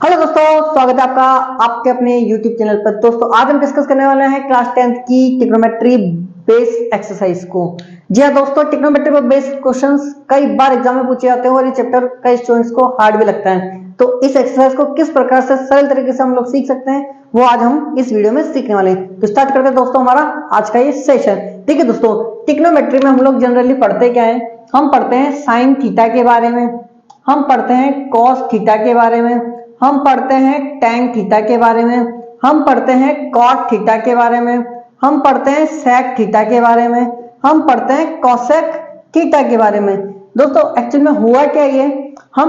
Hello दोस्तों, स्वागत है आपका आपके अपने YouTube चैनल पर। दोस्तों आज हम डिस्कस करने वाले हैं क्लास 10th की ट्रिग्नोमेट्री बेस एक्सरसाइज को। जी हाँ दोस्तों, ट्रिग्नोमेट्री पर बेस क्वेश्चंस कई बार एग्जाम में पूछे जाते हैं और ये चैप्टर कई स्टूडेंट्स को हार्ड भी लगता है। तो इस एक्सरसाइज को किस प्रकार से सरल तरीके से हम लोग सीख सकते हैं वो आज हम इस वीडियो में सीखने वाले हैं। तो स्टार्ट करते हैं दोस्तों हमारा आज का ये सेशन। देखिए दोस्तों, ट्रिग्नोमेट्री में हम लोग जनरली पढ़ते क्या है, हम पढ़ते हैं साइन थीटा के बारे में, हम पढ़ते हैं कॉस थीटा के बारे में, हम पढ़ते हैं टैन थीटा के बारे में, हम पढ़ते हैं कॉट थीटा के बारे में, हम पढ़ते हैं सेक थीटा के बारे में, हम पढ़ते हैं कोसेक थीटा के बारे में। दोस्तों एक्चुअली में हुआ क्या, ये हम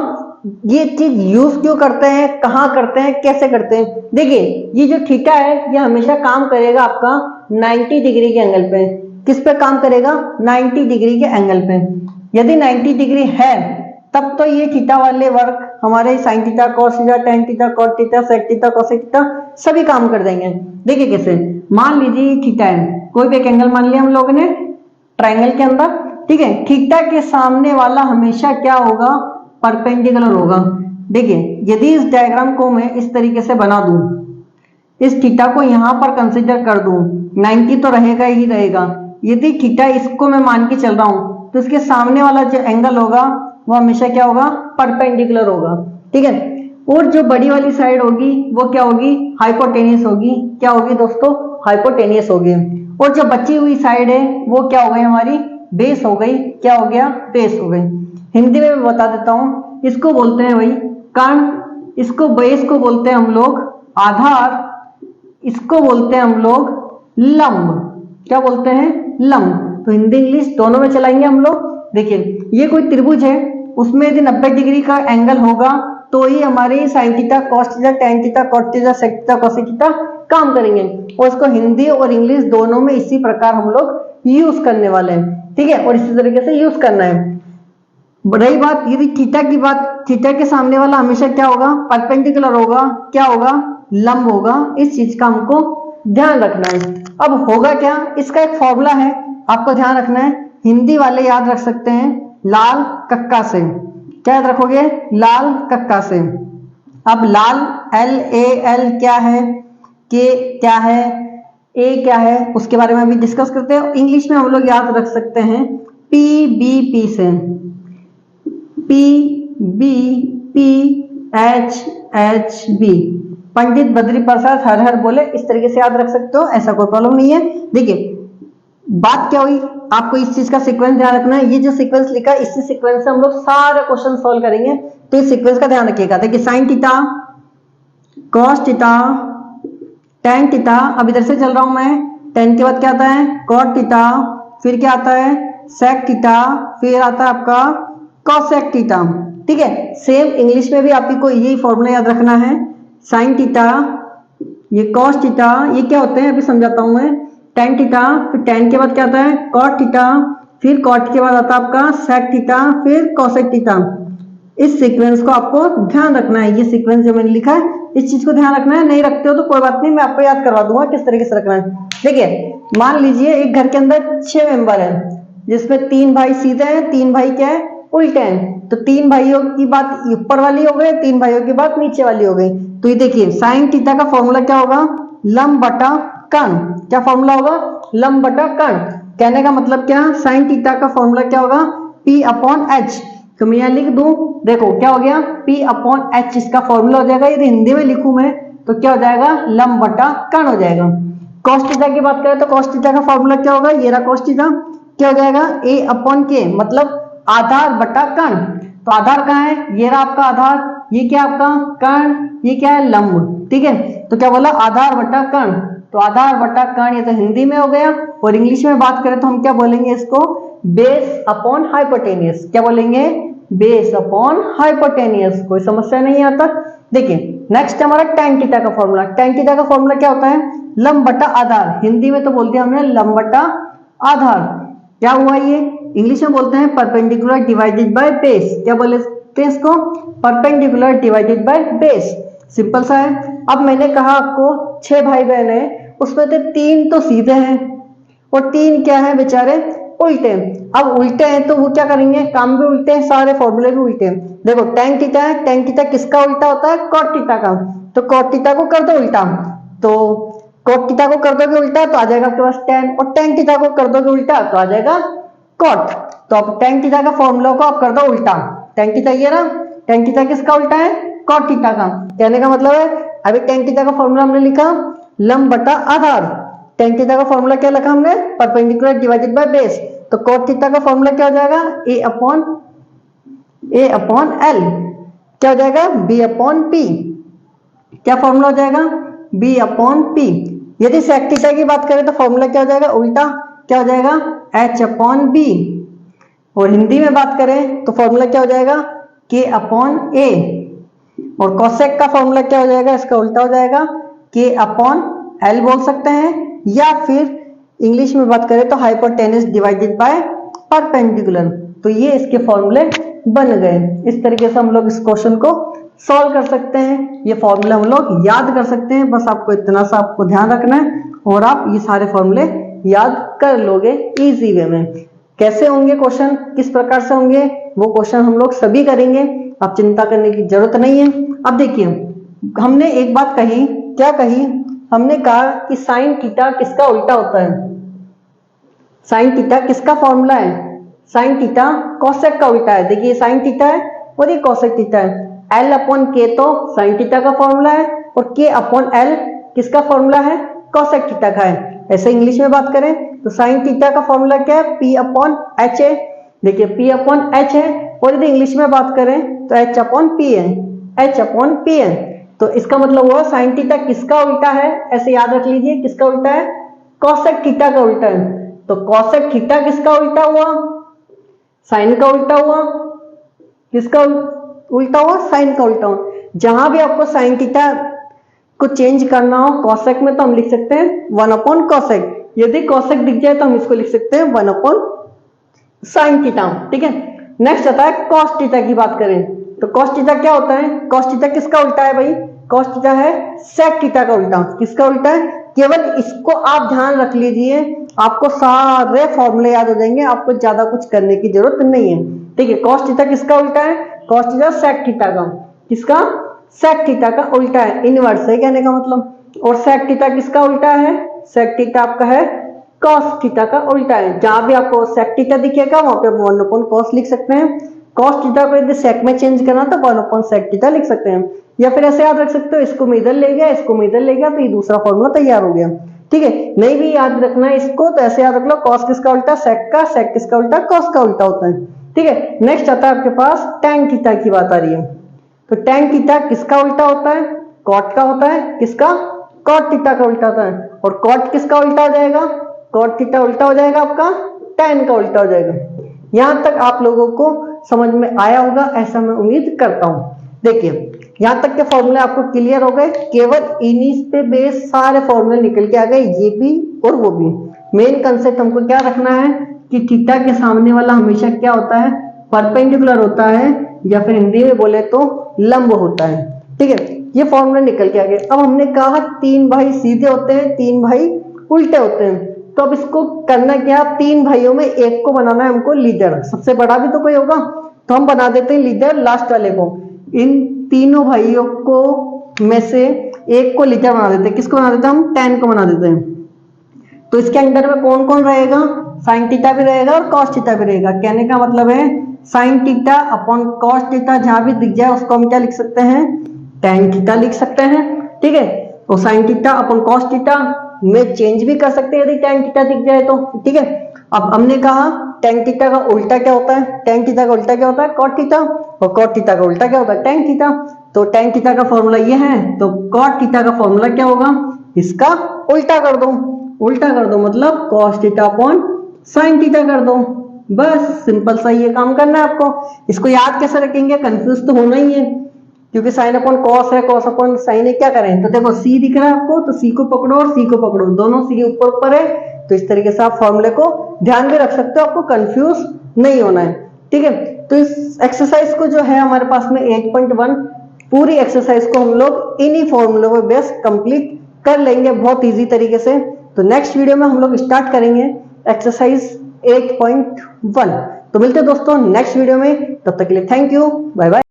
ये चीज यूज क्यों करते हैं, कहाँ करते हैं, कैसे करते हैं। देखिए ये जो थीटा है ये हमेशा काम करेगा आपका 90 डिग्री के एंगल पे। किस पे काम करेगा? 90 डिग्री के एंगल पे। यदि 90 डिग्री है तब तो ये थीटा वाले वर्क हमारे sine theta, cos theta, tan theta, cot theta, sec theta, cosec theta सभी काम कर देंगे। देखिए कैसे, मान लीजिए थीटा है, कोई भी एक एंगल मान लिया हम लोगों ने ट्रायंगल के अंदर, ठीक है। थीटा के सामने वाला हमेशा क्या होगा? परपेंडिकुलर होगा। देखिए यदि इस डायग्राम को मैं इस तरीके से बना दूं, इस थीटा को यहां पर कंसीडर कर दूं, 90 तो रहेगा ही रहेगा। यदि थीटा इसको मैं मान के चल रहा हूं तो इसके सामने वाला जो एंगल होगा वो हमेशा क्या होगा? परपेंडिकुलर होगा, ठीक है। और जो बड़ी वाली साइड होगी वो क्या होगी? हाइपोटेनियस होगी। क्या होगी दोस्तों? हाइपोटेनियस होगी। और जो बची हुई साइड है वो क्या हो गई? हमारी बेस हो गई। क्या हो गया? बेस हो गई। हिंदी में मैं बता देता हूं, इसको बोलते हैं भाई कर्ण, इसको बेस को बोलते हैं हम लोग आधार, इसको बोलते हैं हम लोग लंब। क्या बोलते हैं? लंब। तो हिंदी इंग्लिश दोनों में चलाएंगे हम लोग। देखिए ये कोई त्रिभुज है, उसमें यदि 90 डिग्री का एंगल होगा तो ही हमारी sine theta, cos theta, tan theta, cot theta, sec theta, cosec theta काम करेंगे। और इसको हिंदी और इंग्लिश दोनों में इसी प्रकार हम लोग यूज करने वाले हैं, ठीक है। और इसी तरीके से यूज करना है। रही बात यदि थीटा की बात, थीटा के सामने वाला हमेशा क्या होगा? परपेंडिकुलर होगा। क्या होगा? लंब होगा। इस चीज का हमको ध्यान रखना है। अब होगा क्या, इसका एक फॉर्मूला है, आपको ध्यान रखना है। हिंदी वाले याद रख सकते हैं लाल कक्का से। क्या याद रखोगे? लाल कक्का से। अब लाल LAL क्या है, के क्या है, ए क्या है, उसके बारे में भी डिस्कस करते हैं। इंग्लिश में हम लोग याद रख सकते हैं PBP से, PBPHHB। पंडित बद्री प्रसाद हर हर बोले, इस तरीके से याद रख सकते हो, ऐसा कोई प्रॉब्लम नहीं है। देखिए बात क्या हुई, आपको इस चीज का सीक्वेंस ध्यान रखना है। ये जो सीक्वेंस लिखा है इसी सीक्वेंस से हम लोग सारे क्वेश्चन सॉल्व करेंगे, तो इस सीक्वेंस का ध्यान रखिएगा। देखिए sign theta, cos theta, tan theta, अब इधर से चल रहा हूं मैं, टैन के बाद क्या आता है? कॉट थीटा, फिर क्या आता है? सेक थीटा, फिर आता है आपका कोसेक थीटा, ठीक है। सेम इंग्लिश में भी आपको यही फॉर्मूला याद रखना है। साइन थीटा, ये कॉस थीटा, ये क्या होते हैं अभी समझाता हूं मैं। टैन थीटा, फिर टैन के बाद क्या आता है? कॉट थीटा, फिर कॉट के बाद आता है आपका सेक थीटा, फिर कोसेक थीटा। इस सीक्वेंस को आपको ध्यान रखना है। ये सीक्वेंस जो मैंने लिखा है इस चीज को ध्यान रखना है। नहीं रखते हो तो कोई बात नहीं, मैं आपको याद करवा दूंगा किस तरीके से रखना है। देखिए मान लीजिए एक घर के अंदर 6 मेंबर है, जिसमें 3 भाई सीधे हैं, 3 भाई क्या है? उल्टे हैं। तो 3 भाइयों की बात ऊपर वाली हो गई, 3 भाइयों की बात नीचे वाली हो गई। तो ये देखिए साइन थीटा का फॉर्मूला क्या होगा? लंब बटा कर्ण। क्या फॉर्मूला होगा? लंब बटा कर्ण। कहने का मतलब क्या? साइन थीटा का फॉर्मूला क्या होगा? P/H। तो मैं यहां लिख दूं, देखो क्या हो गया? P/H इसका फॉर्मूला हो जाएगा। यदि हिंदी में लिखूं मैं तो क्या हो जाएगा? लंब बटा कर्ण हो जाएगा। कॉस थीटा की बात करें तो कॉस थीटा का फॉर्मूला क्या होगा? ये रहा कॉस थीटा। क्या हो जाएगा? A/K, मतलब आधार बटा कर्ण। तो आधार कहाँ है? ये रहा आपका आधार, ये क्या आपका? कर्ण, ये क्या है? लंब, ठीक है। तो क्या बोला? आधार बटा कर्ण। तो आधार बटा कर्ण ये तो हिंदी में हो गया। और इंग्लिश में बात करें तो हम क्या बोलेंगे इसको? Base upon hypotenuse. क्या बोलेंगे? Base upon hypotenuse. कोई समस्या नहीं आता। देखिए नेक्स्ट हमारा टैन थीटा का फॉर्मूला। टैन थीटा का फॉर्मूला क्या होता है? लंब बटा आधार। हिंदी में तो बोलते हैं हमने लंब बटा आधार। क्या हुआ ये? इंग्लिश में बोलते हैं परपेंडिकुलर डिवाइडेड बाय बेस। क्या बोलते हैं इसको? Perpendicular divided by base. Simple सा है। अब मैंने कहा आपको 6 भाई बहन है, उसमें से 3 तो सीधे हैं और 3 क्या है बेचारे? उल्टे हैं। अब उल्टे हैं तो वो क्या करेंगे, काम भी उल्टे हैं, सारे फॉर्मूले भी उल्टे हैं। देखो tan थीटा है, tan थीटा किसका उल्टा होता है, cot थीटा का, तो cot थीटा को कर दो उल्टा, तो cot थीटा को कर दोगे उल्टा तो आ जाएगा आपके पास tan, और tan थीटा को कर दोगे उल्टा तो आ जाएगा cot। तो अब tan थीटा का फॉर्मूला को आप कर दो उल्टा, tan थीटा ये रहा, tan थीटा किसका उल्टा है, cot थीटा का। कहने का मतलब है अभी tan थीटा का फॉर्मूला हमने लिखा लंब बटा आधार, tan थीटा का फॉर्मूला क्या लिखा हमने, परपेंडिकुलर डिवाइडेड बाय बेस, तो cot थीटा का फॉर्मूला क्या हो जाएगा, a अपॉन l, क्या हो जाएगा b अपॉन p, क्या फॉर्मूला हो जाएगा b अपॉन p। यदि sec थीटा की बात करें तो फॉर्मूला क्या हो जाएगा उल्टा, क्या हो जाएगा h अपॉन b, और हिंदी में बात करें तो फॉर्मूला क्या हो जाएगा k अपॉन a, और cosec का फॉर्मूला क्या हो जाएगा, इसका उल्टा हो जाएगा k अपॉन l बोल सकते हैं, या फिर इंग्लिश में बात करें तो हाइपोटेनस डिवाइडेड बाय परपेंडिकुलर। तो ये इसके फॉर्मूले बन गए। इस तरीके से हम लोग इस क्वेश्चन को सॉल्व कर सकते हैं, ये फॉर्मूला हम लोग याद कर सकते हैं। बस आपको इतना सा आपको ध्यान रखना है और आप ये सारे फॉर्मूले याद कर लोगे इजी वे में। कैसे होंगे क्वेश्चन, किस प्रकार से होंगे, वो क्वेश्चन हम लोग सभी करेंगे, आप चिंता करने की जरूरत नहीं है। अब देखिए हमने एक बात कही, क्या कही, हमने कहा कि साइन थीटा किसका उल्टा होता है, साइन थीटा किसका फॉर्मूला है, साइन थीटा कोसेक का उल्टा है। देखिए साइन थीटा है और ये कोसेक थीटा है, एल अपॉन के तो साइन थीटा का फॉर्मूला है और के अपॉन एल किसका फॉर्मूला है, कोसेक थीटा का है। ऐसे इंग्लिश में बात करें तो साइन थीटा का फॉर्मूला क्या है, पी अपॉन एच है, देखिए पी अपॉन एच है, और यदि इंग्लिश में बात करें तो एच अपॉन पी है, एच अपॉन पी है। तो इसका मतलब हुआ साइन थीटा किसका उल्टा है, ऐसे याद रख लीजिए किसका उल्टा है, कोसेक थीटा का उल्टा है। तो कोसेक थीटा किसका उल्टा हुआ, साइन का उल्टा हुआ, किसका उल्टा हुआ, साइन का उल्टा हुआ। जहां भी आपको साइन थीटा को चेंज करना हो कोसेक में तो हम लिख सकते हैं 1 अपॉन कोसेक, यदि कोसेक दिख जाए तो हम इसको लिख सकते हैं 1 अपॉन साइन थीटा, ठीक है। नेक्स्ट आता है कॉस थीटा की बात करें तो कॉस थीटा क्या होता है, कॉस थीटा किसका उल्टा है भाई, कॉस थीटा है सेक थीटा का उल्टा। किसका उल्टा है, केवल इसको आप ध्यान रख लीजिए, आपको सारे फॉर्मूले याद हो जाएंगे, आपको ज्यादा कुछ करने की जरूरत नहीं है, ठीक है। कॉस थीटा किसका उल्टा है, कॉस थीटा सेक थीटा का, किसका, सेक थीटा का उल्टा है, इनवर्स है कहने का मतलब। और सेक थीटा किसका उल्टा है, सेक थीटा आपका है कॉस थीटा का उल्टा है। जहां भी आपको सेक थीटा दिखेगा वहां पे 1 अपॉन कॉस लिख सकते हैं। कॉस थीटा को यदि सेक में चेंज करना तो 1 अपॉन सेक थीटा लिख सकते हैं, या फिर ऐसे याद रख सकते हो इसको मैं इधर ले गया, इसको मैं इधर ले गया, तो ये दूसरा फॉर्मूला तैयार हो गया, ठीक है। नहीं भी याद रखना है इसको तो ऐसे याद रख लो, कॉस किसका उल्टा, सेक का, सेक किसका उल्टा, कॉस का उल्टा होता है, ठीक है। नेक्स्ट आता है आपके पास tan थीटा की बात आ रही है, तो tan थीटा किसका उल्टा होता है, कॉट का होता है, किसका, कॉट थीटा का उल्टा होता है। और कॉट किसका उल्टा हो जाएगा, कॉट थीटा उल्टा हो जाएगा आपका tan का उल्टा हो जाएगा। यहां तक आप लोगों को समझ में आया होगा ऐसा मैं उम्मीद करता हूं। देखिए यहां तक के फॉर्मूले आपको क्लियर हो गए, केवल इन्हीं पे बेस सारे फॉर्मूले निकल के आ गए, ये भी और वो भी। मेन कंसेप्ट हमको क्या रखना है कि थीटा के सामने वाला हमेशा क्या होता है, परपेंडिकुलर होता है, या फिर हिंदी में बोले तो लंब होता है, ठीक है। ये फॉर्मूले निकल के आ गए। अब हमने कहा 3 भाई सीधे होते हैं, 3 भाई उल्टे होते हैं, तो अब इसको करना क्या, 3 भाइयों में एक को बनाना है हमको लीडर, सबसे बड़ा भी तो कोई होगा, तो हम बना देते हैं लीडर लास्ट वाले को। इन तीनों भाइयों को में से एक को लीडर बना देते हैं, किसको बना देते हैं हम, tan को बना देते हैं। तो इसके अंदर में कौन कौन रहेगा, साइन थीटा भी रहेगा और कॉस थीटा भी रहेगा। कहने का मतलब है sine theta upon cos theta जहां भी दिख जाए उसको हम क्या लिख सकते हैं, tan थीटा लिख सकते हैं, ठीक है। और sine theta upon cos theta में चेंज भी कर सकते हैं यदि tan थीटा दिख जाए तो, ठीक है। अब हमने कहा tan थीटा का उल्टा क्या होता है, tan थीटा का उल्टा क्या होता है, cot थीटा, और cot थीटा का उल्टा क्या होता है, tan थीटा। तो tan थीटा का फॉर्मूला ये है, तो cot थीटा का फॉर्मूला क्या होगा, इसका उल्टा कर दो, उल्टा कर दो मतलब cos theta upon sin theta कर दो, बस सिंपल सा ये काम करना है आपको। इसको याद कैसे रखेंगे, कंफ्यूज तो होना ही है, क्योंकि साइन अपॉन कॉस है, कॉस अपॉन साइन है, क्या करें। तो देखो सी दिख रहा है आपको, तो सी को पकड़ो और सी को पकड़ो, दोनों सी ऊपर ऊपर है, तो इस तरीके से आप फॉर्मूले को ध्यान भी रख सकते हो, आपको कंफ्यूज नहीं होना है, ठीक है। तो इस एक्सरसाइज को जो है हमारे पास में 8.1 पूरी एक्सरसाइज को हम लोग इन्हीं फॉर्मूलों पे बेस कंप्लीट कर लेंगे बहुत इजी तरीके से। तो नेक्स्ट वीडियो में हम लोग स्टार्ट करेंगे एक्सरसाइज 8.1। तो मिलते हैं दोस्तों नेक्स्ट वीडियो में, तब तक के लिए थैंक यू, बाय बाय।